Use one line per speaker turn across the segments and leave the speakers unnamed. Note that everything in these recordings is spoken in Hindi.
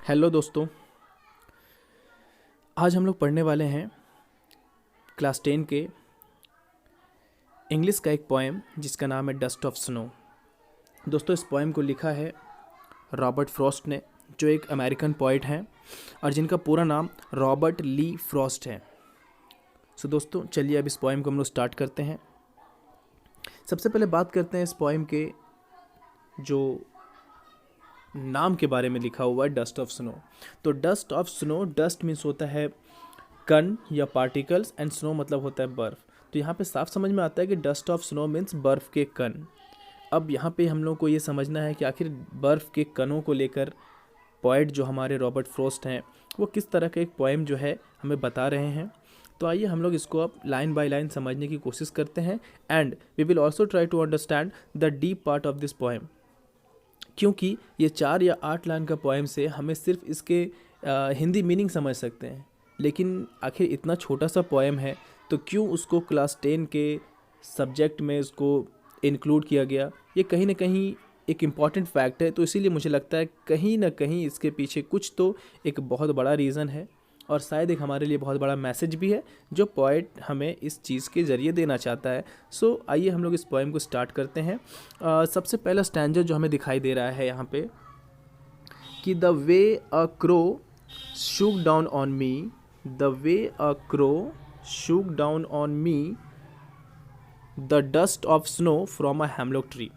हेलो दोस्तों, आज हम लोग पढ़ने वाले हैं क्लास 10 के इंग्लिश का एक पोएम जिसका नाम है डस्ट ऑफ स्नो। दोस्तों, इस पोएम को लिखा है रॉबर्ट फ्रॉस्ट ने, जो एक अमेरिकन पोइट हैं और जिनका पूरा नाम रॉबर्ट ली फ्रॉस्ट है। सो दोस्तों, चलिए अब इस पोएम को हम लोग स्टार्ट करते हैं। सबसे पहले बात करते हैं इस पोएम के जो नाम के बारे में लिखा हुआ है, डस्ट ऑफ स्नो। तो dust of snow, dust means होता है कण या पार्टिकल्स एंड स्नो मतलब होता है बर्फ़। तो यहाँ पे साफ समझ में आता है कि डस्ट ऑफ स्नो मीन्स बर्फ़ के कण। अब यहाँ पे हम लोग को ये समझना है कि आखिर बर्फ़ के कणों को लेकर पोएट जो हमारे रॉबर्ट फ्रॉस्ट हैं वो किस तरह का एक पोएम जो है हमें बता रहे हैं। तो आइए हम लोग इसको अब लाइन बाय लाइन समझने की कोशिश करते हैं and we will also try to understand the deep part of this poem. क्योंकि ये 4 या 8 लाइन का पोएम से हमें सिर्फ इसके हिंदी मीनिंग समझ सकते हैं, लेकिन आखिर इतना छोटा सा पोएम है तो क्यों उसको क्लास 10 के सब्जेक्ट में उसको इंक्लूड किया गया, ये कहीं ना कहीं एक इम्पॉर्टेंट फैक्ट है। तो इसीलिए मुझे लगता है कहीं ना कहीं इसके पीछे कुछ तो एक बहुत बड़ा रीज़न है और शायद एक हमारे लिए बहुत बड़ा मैसेज भी है जो पोएट हमें इस चीज़ के ज़रिए देना चाहता है। सो आइए हम लोग इस पोएम को स्टार्ट करते हैं। सबसे पहला स्टैंजर जो हमें दिखाई दे रहा है यहाँ पे कि the way a crow shook down on me, the way a crow shook down on me the dust of snow from a hemlock tree.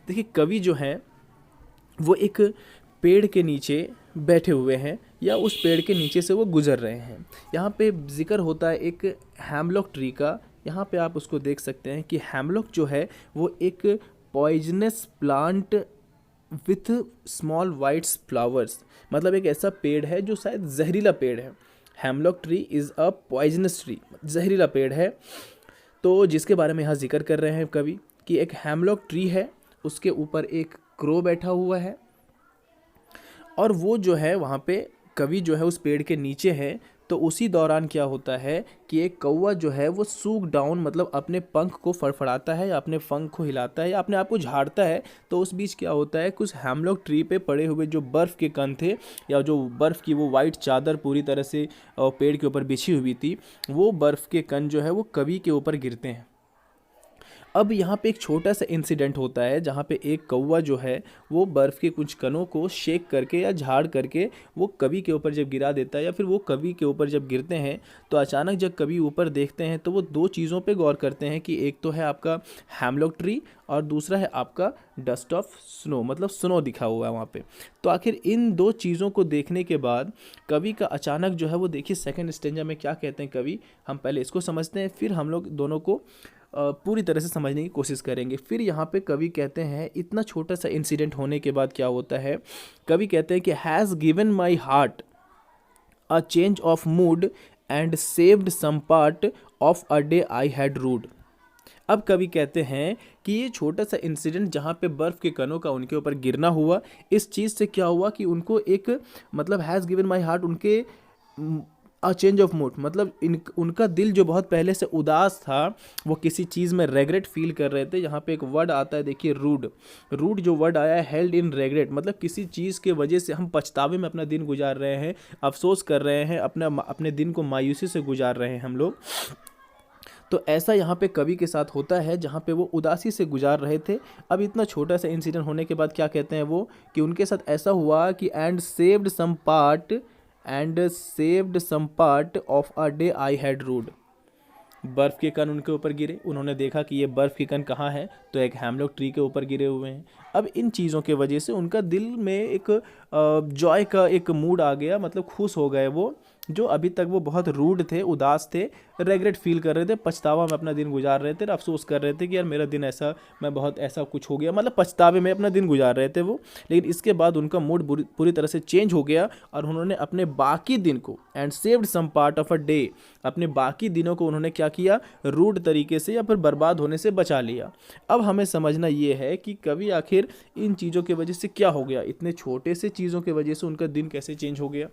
देखिए, कवि जो है वो एक पेड़ के नीचे बैठे हुए हैं या उस पेड़ के नीचे से वो गुजर रहे हैं। यहाँ पे जिक्र होता है एक हेमलॉक ट्री का। यहाँ पे आप उसको देख सकते हैं कि हेमलॉक जो है वो एक poisonous plant with small whites flowers, मतलब एक ऐसा पेड़ है जो शायद जहरीला पेड़ है। Hemlock tree is a poisonous tree, जहरीला पेड़ है। तो जिसके बारे में यहाँ जिक्र कर रहे हैं कवि कि एक हेमलॉक ट्री है, उसके ऊपर एक क्रो बैठा हुआ है और वो जो है वहाँ पे कवि जो है उस पेड़ के नीचे है। तो उसी दौरान क्या होता है कि एक कौवा जो है वो सूक डाउन मतलब अपने पंख को फड़फड़ाता है या अपने पंख को हिलाता है या अपने आप को झाड़ता है। तो उस बीच क्या होता है, कुछ हेमलॉक ट्री पे पड़े हुए जो बर्फ़ के कण थे या जो बर्फ़ की वो वाइट चादर पूरी तरह से पेड़ के ऊपर बिछी हुई थी, वो बर्फ़ के कण जो है वो कवि के ऊपर गिरते हैं। अब यहाँ पे एक छोटा सा इंसिडेंट होता है जहाँ पे एक कौवा जो है वो बर्फ़ के कुछ कणों को शेक करके या झाड़ करके वो कवि के ऊपर जब गिरा देता है या फिर वो कवि के ऊपर जब गिरते हैं तो अचानक जब कवि ऊपर देखते हैं तो वो 2 चीज़ों पे गौर करते हैं कि एक तो है आपका हेमलॉक ट्री और दूसरा है आपका डस्ट ऑफ स्नो, मतलब स्नो दिखा हुआ है वहाँ पे। तो आखिर इन 2 चीज़ों को देखने के बाद कवि का अचानक जो है वो, देखिए सेकंड स्टेंजा में क्या कहते हैं कवि, हम पहले इसको समझते हैं फिर हम लोग दोनों को पूरी तरह से समझने की कोशिश करेंगे। फिर यहाँ पे कवि कहते हैं, इतना छोटा सा इंसिडेंट होने के बाद क्या होता है, कवि कहते हैं कि has given my heart a change of mood and saved some part of a day I had rued. अब कवि कहते हैं कि ये छोटा सा इंसिडेंट जहाँ पे बर्फ़ के कणों का उनके ऊपर गिरना हुआ, इस चीज़ से क्या हुआ कि उनको एक मतलब हैज़ गिवन माई हार्ट, उनके अ चेंज ऑफ मूड मतलब उनका दिल जो बहुत पहले से उदास था, वो किसी चीज़ में रेग्रेट फील कर रहे थे। यहाँ पे एक वर्ड आता है, देखिए रूड। रूड जो वर्ड आया है, हेल्ड इन रेग्रेट, मतलब किसी चीज़ के वजह से हम पछतावे में अपना दिन गुजार रहे हैं, अफसोस कर रहे हैं, अपने दिन को मायूसी से गुजार रहे हैं हम लोग। तो ऐसा यहाँ पे कवि के साथ होता है जहाँ पे वो उदासी से गुजार रहे थे। अब इतना छोटा सा इंसिडेंट होने के बाद क्या कहते हैं वो कि उनके साथ ऐसा हुआ कि and saved some part of a day I had rued. बर्फ़ के कण उनके ऊपर गिरे, उन्होंने देखा कि ये बर्फ़ के कण कहाँ है, तो एक हेमलॉक ट्री के ऊपर गिरे हुए हैं। अब इन चीज़ों के वजह से उनका दिल में एक जॉय का एक मूड आ गया, मतलब खुश हो गए वो, जो अभी तक वो बहुत रूड थे, उदास थे, रेग्रेट फील कर रहे थे, पछतावा में अपना दिन गुजार रहे थे, अफसोस कर रहे थे कि यार मेरा दिन ऐसा, मैं बहुत ऐसा कुछ हो गया, मतलब पछतावे में अपना दिन गुजार रहे थे वो। लेकिन इसके बाद उनका मूड पूरी तरह से चेंज हो गया और उन्होंने अपने बाकी दिन को and saved some part of a day, अपने बाकी दिनों को उन्होंने क्या किया, रूड तरीके से या फिर बर्बाद होने से बचा लिया। अब हमें समझना ये है कि कवि आखिर इन चीज़ों की वजह से क्या हो गया, इतने छोटे से चीज़ों की वजह से उनका दिन कैसे चेंज हो गया।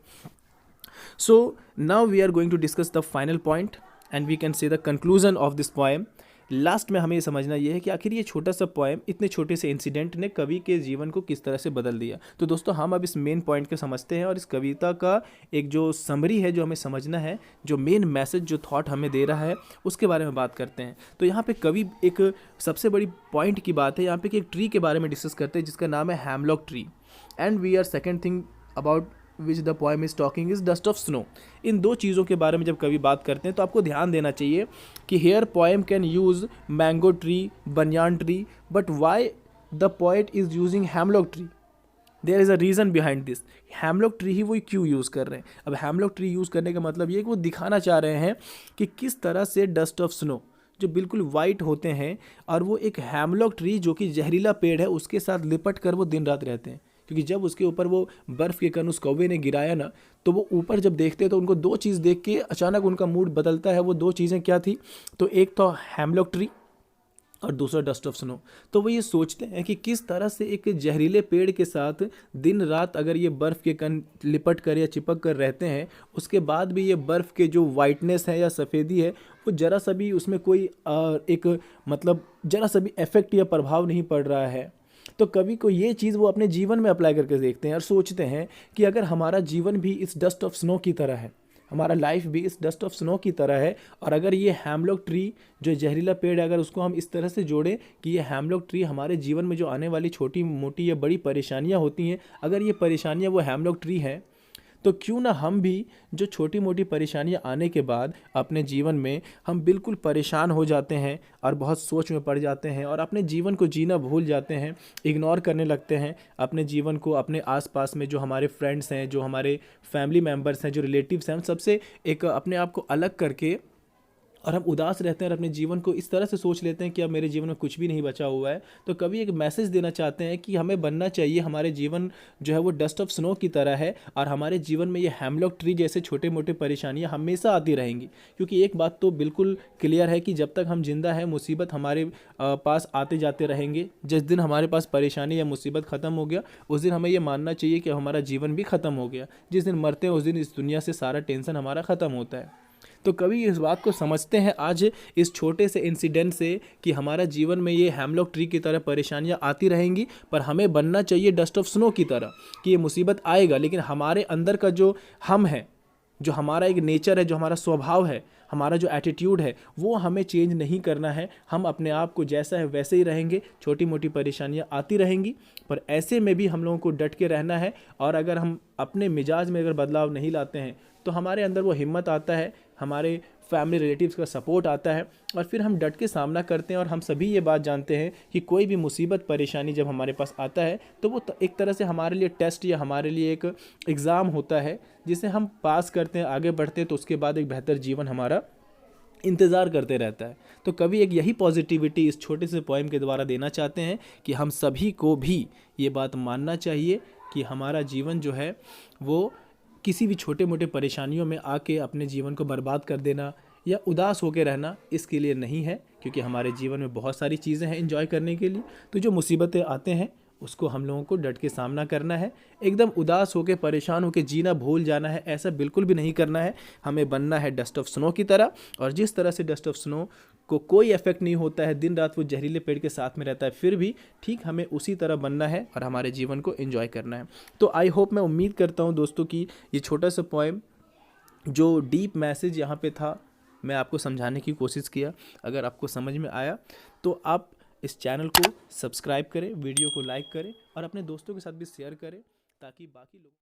So now we are going to discuss the final point and we can say the conclusion of this poem last में हमें ये समझना ये है कि आखिर ये छोटा सा पोएम इतने छोटे से इंसिडेंट ने कवि के जीवन को किस तरह से बदल दिया। तो दोस्तों हम अब इस मेन पॉइंट को समझते हैं और इस कविता का एक जो समरी है जो हमें समझना है, जो मेन मैसेज जो थॉट हमें दे रहा है उसके बारे में बात करते हैं। तो यहाँ पे कवि एक सबसे बड़ी पॉइंट की बात है यहाँ पे कि एक ट्री के बारे में डिस्कस करते हैं जिसका नाम है hemlock tree. And we are second thing about which the poem is talking is dust of snow. इन दो चीज़ों के बारे में जब कवि बात करते हैं तो आपको ध्यान देना चाहिए कि here poem can use mango tree, banyan tree, but why the poet is using hemlock tree. There is a reason behind this. Hemlock tree ही वो क्यों यूज़ कर रहे हैं। अब हैमलॉक ट्री यूज़ करने का मतलब ये है कि वो दिखाना चाह रहे हैं कि किस तरह से डस्ट ऑफ स्नो जो बिल्कुल वाइट होते हैं और वो एक हैमलॉक ट्री जो कि जहरीला पेड़ है उसके साथ लिपट कर वो दिन रात रहते हैं। क्योंकि जब उसके ऊपर वो बर्फ़ के कण उस कौवे ने गिराया ना, तो वो ऊपर जब देखते हैं तो उनको दो चीज़ देख के अचानक उनका मूड बदलता है। वो दो चीज़ें क्या थी, तो एक तो हैमलॉक ट्री और दूसरा डस्ट ऑफ स्नो। तो वो ये सोचते हैं कि किस तरह से एक जहरीले पेड़ के साथ दिन रात अगर ये बर्फ़ के कण लिपट कर या चिपक कर रहते हैं, उसके बाद भी ये बर्फ़ के जो वाइटनेस है या सफ़ेदी है वो ज़रा सा भी उसमें कोई एक मतलब ज़रा सा भी इफेक्ट या प्रभाव नहीं पड़ रहा है। तो कवि को ये चीज़ वो अपने जीवन में अप्लाई करके देखते हैं और सोचते हैं कि अगर हमारा जीवन भी इस डस्ट ऑफ स्नो की तरह है, हमारा लाइफ भी इस डस्ट ऑफ स्नो की तरह है, और अगर ये हैमलॉक ट्री जो जहरीला पेड़ है अगर उसको हम इस तरह से जोड़ें कि ये हैमलॉक ट्री हमारे जीवन में जो आने वाली छोटी मोटी या बड़ी परेशानियां होती हैं, अगर ये परेशानियां वो हैमलॉक ट्री हैं, तो क्यों ना हम भी जो छोटी मोटी परेशानियां आने के बाद अपने जीवन में हम बिल्कुल परेशान हो जाते हैं और बहुत सोच में पड़ जाते हैं और अपने जीवन को जीना भूल जाते हैं, इग्नोर करने लगते हैं अपने जीवन को। अपने आसपास में जो हमारे फ्रेंड्स हैं, जो हमारे फैमिली मेम्बर्स हैं, जो रिलेटिव्स हैं, हम सबसे एक अपने आप को अलग करके और हम उदास रहते हैं और अपने जीवन को इस तरह से सोच लेते हैं कि अब मेरे जीवन में कुछ भी नहीं बचा हुआ है। तो कभी एक मैसेज देना चाहते हैं कि हमें बनना चाहिए, हमारे जीवन जो है वो डस्ट ऑफ स्नो की तरह है और हमारे जीवन में ये हैमलॉक ट्री जैसे छोटे मोटे परेशानियां हमेशा आती रहेंगी। क्योंकि एक बात तो बिल्कुल क्लियर है कि जब तक हम जिंदा हैं मुसीबत हमारे पास आते जाते रहेंगे। जिस दिन हमारे पास परेशानी या मुसीबत ख़त्म हो गया उस दिन हमें ये मानना चाहिए कि हमारा जीवन भी ख़त्म हो गया। जिस दिन मरते हैं उस दिन इस दुनिया से सारा टेंशन हमारा ख़त्म होता है। तो कभी इस बात को समझते हैं आज इस छोटे से इंसिडेंट से कि हमारा जीवन में ये हैमलॉक ट्री की तरह परेशानियां आती रहेंगी, पर हमें बनना चाहिए डस्ट ऑफ स्नो की तरह कि ये मुसीबत आएगा लेकिन हमारे अंदर का जो हम है, जो हमारा एक नेचर है, जो हमारा स्वभाव है, हमारा जो एटीट्यूड है, वो हमें चेंज नहीं करना है। हम अपने आप को जैसा है वैसे ही रहेंगे। छोटी मोटी परेशानियां आती रहेंगी पर ऐसे में भी हम लोगों को डट के रहना है। और अगर हम अपने मिजाज में अगर बदलाव नहीं लाते हैं तो हमारे अंदर वो हिम्मत आता है, हमारे फैमिली रिलेटिव्स का सपोर्ट आता है और फिर हम डट के सामना करते हैं। और हम सभी ये बात जानते हैं कि कोई भी मुसीबत परेशानी जब हमारे पास आता है तो वो एक तरह से हमारे लिए टेस्ट या हमारे लिए एक एग्ज़ाम होता है जिसे हम पास करते हैं, आगे बढ़ते हैं, तो उसके बाद एक बेहतर जीवन हमारा इंतज़ार करते रहता है। तो कभी एक यही पॉजिटिविटी इस छोटे से पोएम के द्वारा देना चाहते हैं कि हम सभी को भी ये बात मानना चाहिए कि हमारा जीवन जो है वो किसी भी छोटे मोटे परेशानियों में आके अपने जीवन को बर्बाद कर देना या उदास होकर रहना इसके लिए नहीं है। क्योंकि हमारे जीवन में बहुत सारी चीज़ें हैं एंजॉय करने के लिए। तो जो मुसीबतें आते हैं उसको हम लोगों को डट के सामना करना है। एकदम उदास होकर परेशान होकर जीना भूल जाना है, ऐसा बिल्कुल भी नहीं करना है। हमें बनना है डस्ट ऑफ स्नो की तरह। और जिस तरह से डस्ट ऑफ स्नो को कोई इफेक्ट नहीं होता है, दिन रात वो जहरीले पेड़ के साथ में रहता है, फिर भी ठीक हमें उसी तरह बनना है और हमारे जीवन को एंजॉय करना है। तो आई होप, मैं उम्मीद करता हूँ दोस्तों कि ये छोटा सा पोएम जो डीप मैसेज यहाँ पे था मैं आपको समझाने की कोशिश किया। अगर आपको समझ में आया तो आप इस चैनल को सब्सक्राइब करें, वीडियो को लाइक करें और अपने दोस्तों के साथ भी शेयर करें ताकि बाकी लोग